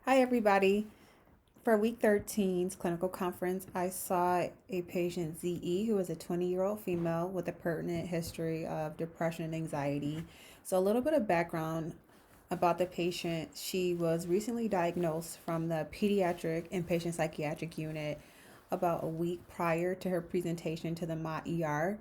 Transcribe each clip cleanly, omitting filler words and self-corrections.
Hi, everybody. For week 13's clinical conference, I saw a patient, ZE, who is a 20-year-old female with a pertinent history of depression and anxiety. So, a little bit of background about the patient. She was recently diagnosed from the pediatric inpatient psychiatric unit about a week prior to her presentation to the Mott ER,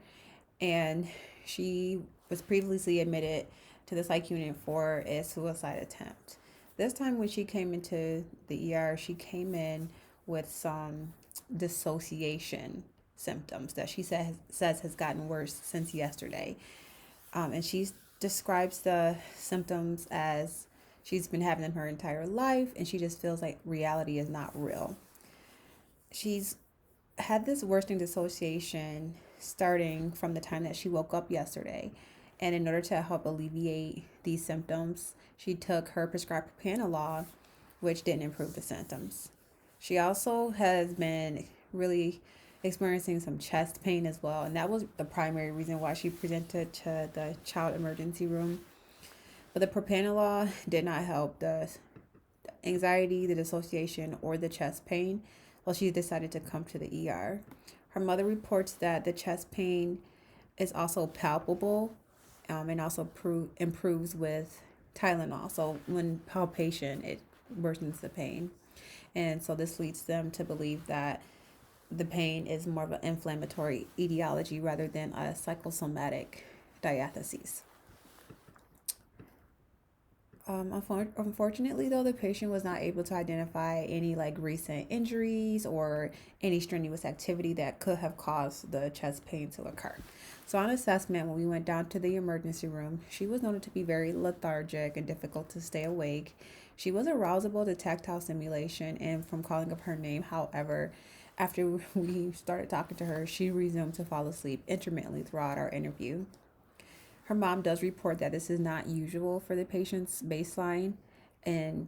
and she was previously admitted to the psych unit for a suicide attempt. This time, when she came into the ER, she came in with some dissociation symptoms that she says has gotten worse since yesterday. And she describes the symptoms as she's been having them her entire life, and she just feels like reality is not real. She's had this worsening dissociation starting from the time that she woke up yesterday. And in order to help alleviate these symptoms, she took her prescribed propranolol, which didn't improve the symptoms. She also has been really experiencing some chest pain as well, and that was the primary reason why she presented to the child emergency room. But the propranolol did not help the anxiety, the dissociation, or the chest pain. Well, she decided to come to the ER. Her mother reports that the chest pain is also palpable, and also improves with Tylenol. So when palpation, it worsens the pain. And so this leads them to believe that the pain is more of an inflammatory etiology rather than a psychosomatic diathesis. Unfortunately, though, the patient was not able to identify any recent injuries or any strenuous activity that could have caused the chest pain to occur. So, on assessment, when we went down to the emergency room, she was noted to be very lethargic and difficult to stay awake. She was arousable to tactile stimulation and from calling up her name. However, after we started talking to her, she resumed to fall asleep intermittently throughout our interview. Her mom does report that this is not usual for the patient's baseline,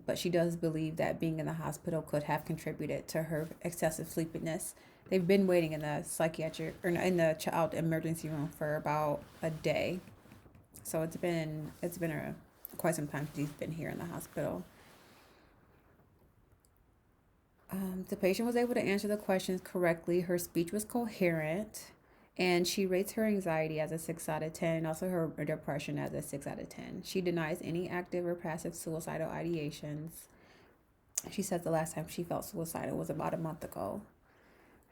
but she does believe that being in the hospital could have contributed to her excessive sleepiness. They've been waiting in the psychiatric or in the child emergency room for about a day, so it's been a quite some time since she's been here in the hospital. The patient was able to answer the questions correctly. Her speech was coherent, and she rates her anxiety as a 6 out of 10, and also her depression as a 6 out of 10. She denies any active or passive suicidal ideations. She says the last time she felt suicidal was about a month ago.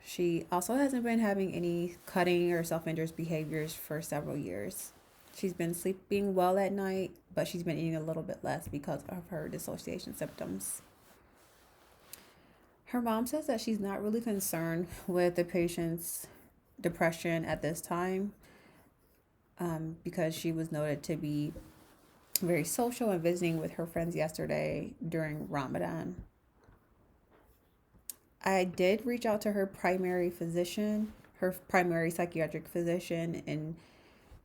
She also hasn't been having any cutting or self-injurious behaviors for several years. She's been sleeping well at night, but she's been eating a little bit less because of her dissociation symptoms. Her mom says that she's not really concerned with the patient's depression at this time, because she was noted to be very social and visiting with her friends yesterday during Ramadan. I did reach out to her primary physician, her primary psychiatric physician, and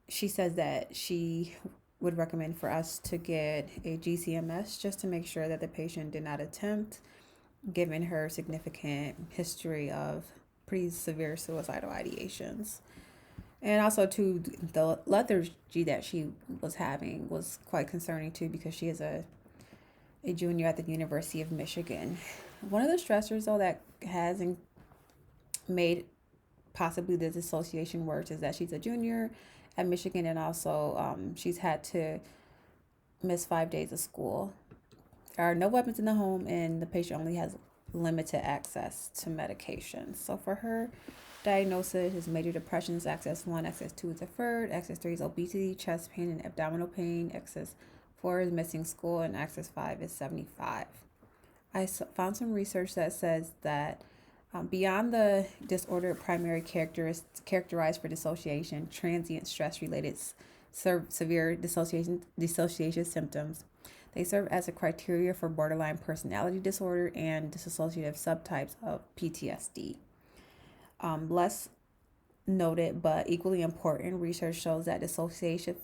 she says that she would recommend for us to get a GCMS just to make sure that the patient did not attempt, given her significant history of pretty severe suicidal ideations. And also, too, the lethargy that she was having was quite concerning, too, because she is a junior at the University of Michigan. One of the stressors, though, that has made possibly the dissociation worse is that she's a junior at Michigan, and also she's had to miss 5 days of school. There are no weapons in the home, and the patient only has limited access to medication. So for her, diagnosis is major depressions, axis 1, axis 2 is deferred, axis 3 is obesity, chest pain, and abdominal pain, axis 4 is missing school, and axis 5 is 75. I found some research that says that beyond the disordered primary characterized for dissociation, transient stress-related severe dissociation symptoms, they serve as a criteria for borderline personality disorder and dissociative subtypes of PTSD. Less noted but equally important research shows that dissociative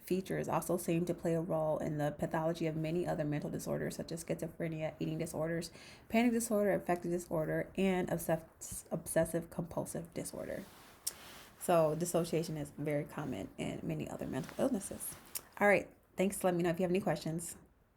features also seem to play a role in the pathology of many other mental disorders such as schizophrenia, eating disorders, panic disorder, affective disorder, and obsessive compulsive disorder. So dissociation is very common in many other mental illnesses. All right, thanks. Let me know if you have any questions.